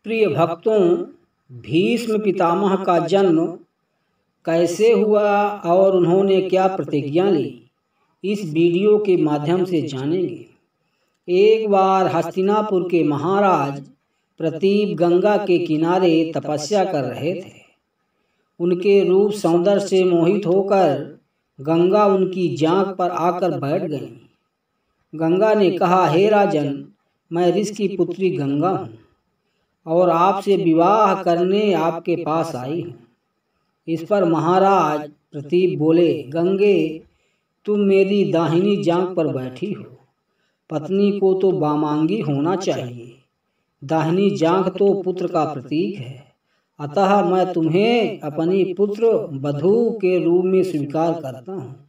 प्रिय भक्तों, भीष्म पितामह का जन्म कैसे हुआ और उन्होंने क्या प्रतिज्ञा ली, इस वीडियो के माध्यम से जानेंगे। एक बार हस्तिनापुर के महाराज प्रतीप गंगा के किनारे तपस्या कर रहे थे। उनके रूप सौंदर्य से मोहित होकर गंगा उनकी जांघ पर आकर बैठ गईं। गंगा ने कहा, हे राजन, मैं ऋषि की पुत्री गंगा हूँ और आपसे विवाह करने आपके पास आई हूँ। इस पर महाराज प्रतीप बोले, गंगे, तुम मेरी दाहिनी जांघ पर बैठी हो। पत्नी को तो वामांगी होना चाहिए। दाहिनी जांघ तो पुत्र का प्रतीक है, अतः मैं तुम्हें अपनी पुत्र वधू के रूप में स्वीकार करता हूँ।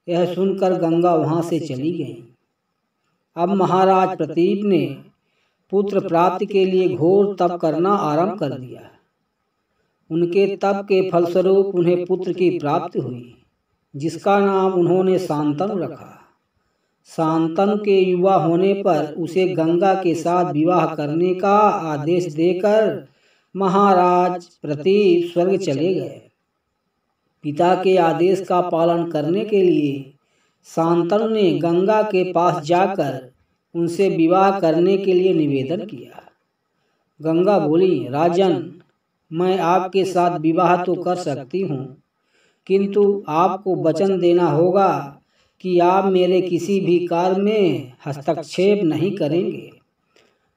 यह सुनकर गंगा वहाँ से चली गई। अब महाराज प्रतीप ने पुत्र प्राप्ति के लिए घोर तप करना आरंभ कर दिया। उनके तप के फलस्वरूप उन्हें पुत्र की प्राप्ति हुई, जिसका नाम उन्होंने शांतनु रखा। शांतनु के युवा होने पर उसे गंगा के साथ विवाह करने का आदेश देकर महाराज प्रतीप स्वर्ग चले गए। पिता के आदेश का पालन करने के लिए शांतनु ने गंगा के पास जाकर उनसे विवाह करने के लिए निवेदन किया। गंगा बोली, राजन, मैं आपके साथ विवाह तो कर सकती हूँ, किंतु आपको वचन देना होगा कि आप मेरे किसी भी कार्य में हस्तक्षेप नहीं करेंगे।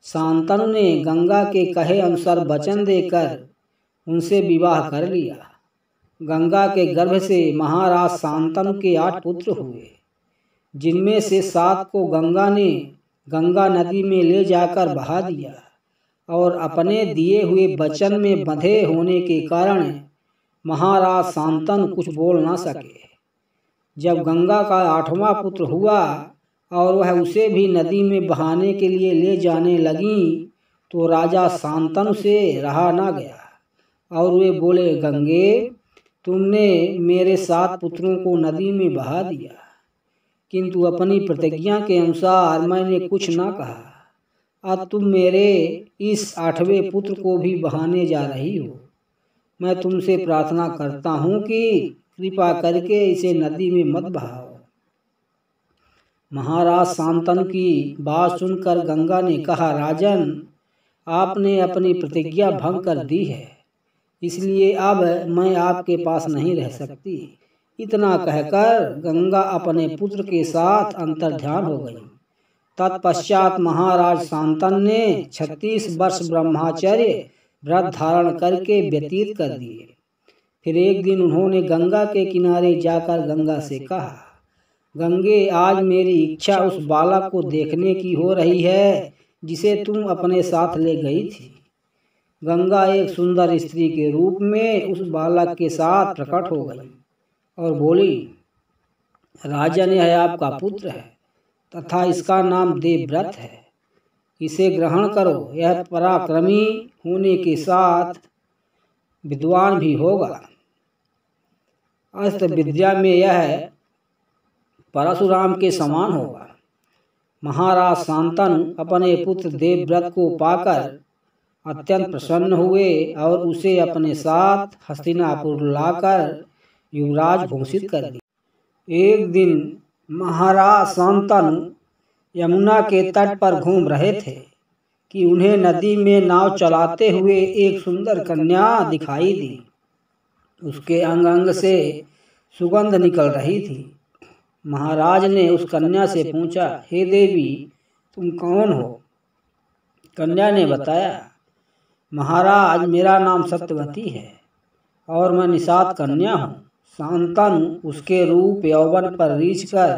शांतनु ने गंगा के कहे अनुसार वचन देकर उनसे विवाह कर लिया। गंगा के गर्भ से महाराज शांतनु के 8 पुत्र हुए, जिनमें से 7 को गंगा ने गंगा नदी में ले जाकर बहा दिया और अपने दिए हुए वचन में बंधे होने के कारण महाराज शांतनु कुछ बोल ना सके। जब गंगा का 8वां पुत्र हुआ और वह उसे भी नदी में बहाने के लिए ले जाने लगी, तो राजा शांतनु से रहा ना गया और वे बोले, गंगे, तुमने मेरे 7 पुत्रों को नदी में बहा दिया, किंतु अपनी प्रतिज्ञा के अनुसार मैंने कुछ ना कहा। अब तुम मेरे इस 8वें पुत्र को भी बहाने जा रही हो। मैं तुमसे प्रार्थना करता हूँ कि कृपा करके इसे नदी में मत बहाओ। महाराज शांतनु की बात सुनकर गंगा ने कहा, राजन, आपने अपनी प्रतिज्ञा भंग कर दी है, इसलिए अब मैं आपके पास नहीं रह सकती। इतना कहकर गंगा अपने पुत्र के साथ अंतर्ध्यान हो गई। तत्पश्चात महाराज शांतनु ने 36 वर्ष ब्रह्मचर्य व्रत धारण करके व्यतीत कर दिए। फिर एक दिन उन्होंने गंगा के किनारे जाकर गंगा से कहा, गंगे, आज मेरी इच्छा उस बालक को देखने की हो रही है जिसे तुम अपने साथ ले गई थी। गंगा एक सुंदर स्त्री के रूप में उस बालक के साथ प्रकट हो गई और बोली, राजन, यह आपका पुत्र है तथा इसका नाम देवव्रत है। इसे ग्रहण करो। यह पराक्रमी होने के साथ विद्वान भी होगा। अस्त्र विद्या में यह परशुराम के समान होगा। महाराज शांतनु अपने पुत्र देवव्रत को पाकर अत्यंत प्रसन्न हुए और उसे अपने साथ हस्तिनापुर लाकर युवराज घोषित कर दिया। एक दिन महाराज शांतनु यमुना के तट पर घूम रहे थे कि उन्हें नदी में नाव चलाते हुए एक सुंदर कन्या दिखाई दी। उसके अंग अंग से सुगंध निकल रही थी। महाराज ने उस कन्या से पूछा, हे देवी, तुम कौन हो? कन्या ने बताया, महाराज, मेरा नाम सत्यवती है और मैं निषाद कन्या हूँ। शांतनु उसके रूप यौवन पर रीझ कर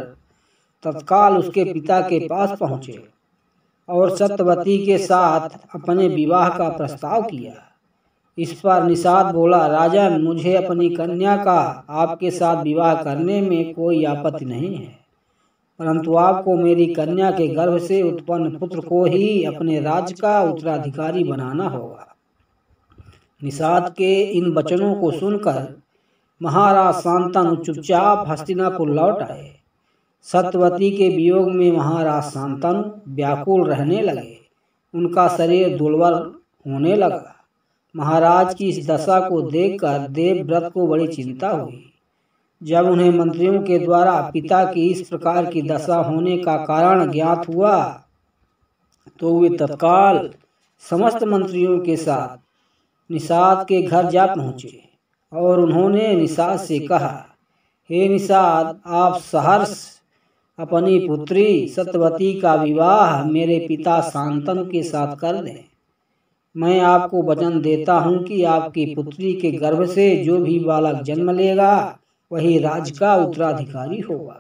तत्काल उसके पिता के पास पहुँचे और सत्यवती के साथ अपने विवाह का प्रस्ताव किया। इस पर निषाद बोला, राजन, मुझे अपनी कन्या का आपके साथ विवाह करने में कोई आपत्ति नहीं है, परंतु आपको मेरी कन्या के गर्भ से उत्पन्न पुत्र को ही अपने राज्य का उत्तराधिकारी बनाना होगा। निषाद के इन वचनों को सुनकर महाराज शांतनु चुपचाप हस्तिनापुर लौट आए। सत्यवती के वियोग में महाराज शांतनु व्याकुल रहने लगे। उनका शरीर दुर्बल होने लगा। महाराज की इस दशा को देखकर देवव्रत को बड़ी चिंता हुई। जब उन्हें मंत्रियों के द्वारा पिता की इस प्रकार की दशा होने का कारण ज्ञात हुआ तो वे तत्काल समस्त मंत्रियों के साथ निषाद के घर जा पहुँचे और उन्होंने निषाद से कहा, हे निषाद, आप सहर्ष अपनी पुत्री सत्यवती का विवाह मेरे पिता शांतनु के साथ कर दें। मैं आपको वचन देता हूँ कि आपकी पुत्री के गर्भ से जो भी बालक जन्म लेगा वही राज्य का उत्तराधिकारी होगा।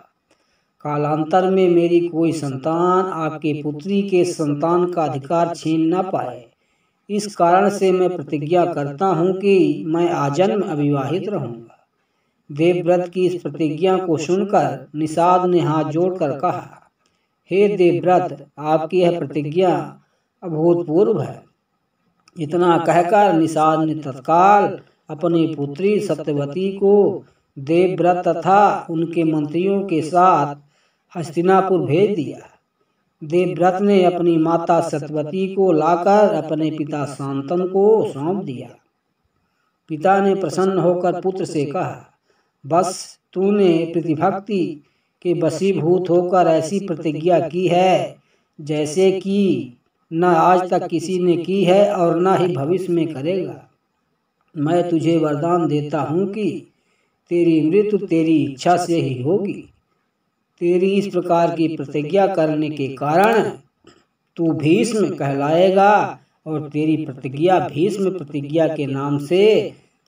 कालांतर में मेरी कोई संतान आपकी पुत्री के संतान का अधिकार छीन न पाए। इस कारण से मैं प्रतिज्ञा करता हूँ कि मैं आजन्म अविवाहित रहूँगा। देवव्रत की इस प्रतिज्ञा को सुनकर निषाद ने हाथ जोड़कर कहा, हे देवव्रत, आपकी यह प्रतिज्ञा अभूतपूर्व है। इतना कहकर निषाद ने तत्काल अपनी पुत्री सत्यवती को देवव्रत तथा उनके मंत्रियों के साथ हस्तिनापुर भेज दिया। देवव्रत ने अपनी माता सत्यवती को लाकर अपने पिता शांतनु को सौंप दिया। पिता ने प्रसन्न होकर पुत्र से कहा, बस तूने प्रतिभक्ति के वशीभूत होकर ऐसी प्रतिज्ञा की है जैसे कि न आज तक किसी ने की है और न ही भविष्य में करेगा। मैं तुझे वरदान देता हूँ कि तेरी मृत्यु तेरी इच्छा से ही होगी। तेरी इस प्रकार की प्रतिज्ञा करने के कारण तू भीष्म कहलाएगा और तेरी प्रतिज्ञा भीष्म प्रतिज्ञा के नाम से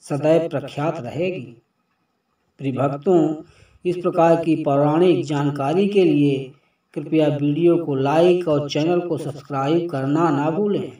सदैव प्रख्यात रहेगी। प्रिय भक्तों, इस प्रकार की पौराणिक जानकारी के लिए कृपया वीडियो को लाइक और चैनल को सब्सक्राइब करना ना भूलें।